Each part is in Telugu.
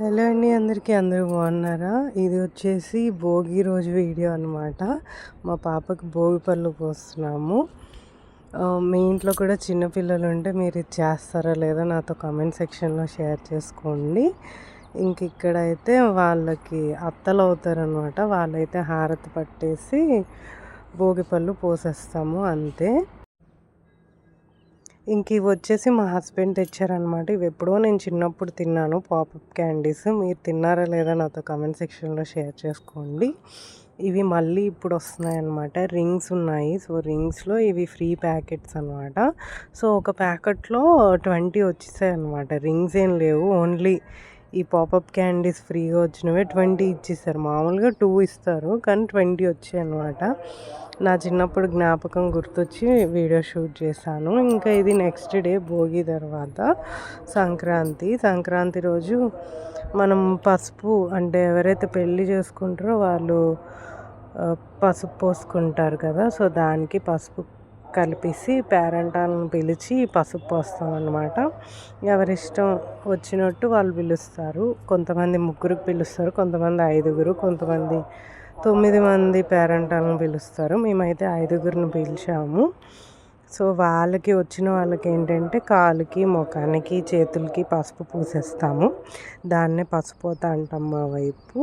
హలో అండి అందరికీ, అందరూ బాగున్నారా? ఇది వచ్చేసి భోగి రోజు వీడియో అనమాట. మా పాపకి భోగి పళ్ళు పోస్తున్నాము. మీ ఇంట్లో కూడా చిన్నపిల్లలు ఉంటే మీరు ఇది చేస్తారా లేదా నాతో కామెంట్ సెక్షన్లో షేర్ చేసుకోండి. ఇంక ఇక్కడైతే వాళ్ళకి అత్తలు అవుతారనమాట. వాళ్ళైతే హారతి పట్టేసి భోగి పళ్ళు పోసేస్తాము అంతే. ఇంక ఇవి వచ్చేసి మా హస్బెండ్ తెచ్చారనమాట. ఇవి ఎప్పుడో నేను చిన్నప్పుడు తిన్నాను, పాపప్ క్యాండీస్. మీరు తిన్నారా లేదా నాతో కామెంట్ సెక్షన్లో షేర్ చేసుకోండి. ఇవి మళ్ళీ ఇప్పుడు వస్తున్నాయి అన్నమాట. రింగ్స్ ఉన్నాయి. సో రింగ్స్లో ఇవి ఫ్రీ ప్యాకెట్స్ అనమాట. సో ఒక ప్యాకెట్లో 20 వచ్చేసాయి అనమాట. రింగ్స్ ఏం లేవు, ఓన్లీ ఈ పాపప్ క్యాండీస్ ఫ్రీగా వచ్చినవే 20 ఇచ్చేసారు. మామూలుగా 2 ఇస్తారు, కానీ 20 వచ్చాయి అనమాట. నా చిన్నప్పుడు జ్ఞాపకం గుర్తొచ్చి వీడియో షూట్ చేశాను. ఇంకా ఇది నెక్స్ట్ డే భోగి తర్వాత సంక్రాంతి రోజు మనం పసుపు, అంటే ఎవరైతే పెళ్ళి చేసుకుంటారో వాళ్ళు పసుపు పోసుకుంటారు కదా. సో దానికి పసుపు కలిపేసి పేరెంటాలను పిలిచి పసుపు పోస్తాం అన్నమాట. ఎవరిష్టం వచ్చినట్టు వాళ్ళు పిలుస్తారు. కొంతమంది ముగ్గురికి పిలుస్తారు, కొంతమంది 5గురు, కొంతమంది 9 మంది పేరెంటాలను పిలుస్తారు. మేమైతే 5గురిని పిలిచాము. సో వాళ్ళకి వచ్చిన వాళ్ళకి ఏంటంటే కాలుకి, ముఖానికి, చేతులకి పసుపు పూసేస్తాము. దాన్నే పసుపోత అంటాం మా వైపు.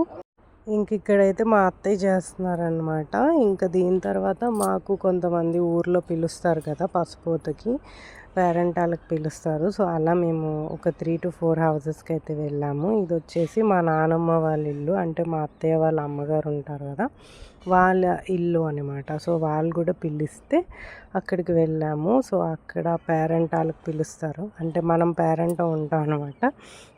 ఇంక ఇక్కడైతే మా అత్తయ్య చేస్తున్నారనమాట. ఇంకా దీని తర్వాత మాకు కొంతమంది ఊర్లో పిలుస్తారు కదా పసుపోతకి, పేరెంటాలకు పిలుస్తారు. సో అలా మేము ఒక 3 to 4 హౌసెస్కి అయితే వెళ్ళాము. ఇది వచ్చేసి మా నానమ్మ వాళ్ళ ఇల్లు, అంటే మా అత్తయ్య వాళ్ళ అమ్మగారు ఉంటారు కదా, వాళ్ళ ఇల్లు అనమాట. సో వాళ్ళు కూడా పిలిస్తే అక్కడికి వెళ్ళాము. సో అక్కడ పేరెంటాలకు పిలుస్తారు, అంటే మనం పేరెంట్ ఉంటాం అనమాట.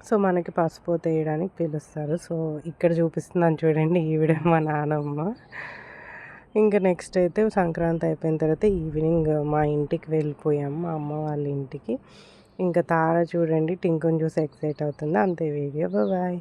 సో మనకి పసుపు వేయడానికి పిలుస్తారు. సో ఇక్కడ చూపిస్తున్నాను చూడండి, ఈవిడ మా నానమ్మ. ఇంకా నెక్స్ట్ అయితే సంక్రాంతి అయిపోయిన తర్వాత ఈవినింగ్ మా ఇంటికి వెళ్ళిపోయాము, మా అమ్మ వాళ్ళ ఇంటికి. ఇంకా తార చూడండి టింకుని చూసి ఎక్సైట్ అవుతుంది. అంతే వీడియో. బాయ్.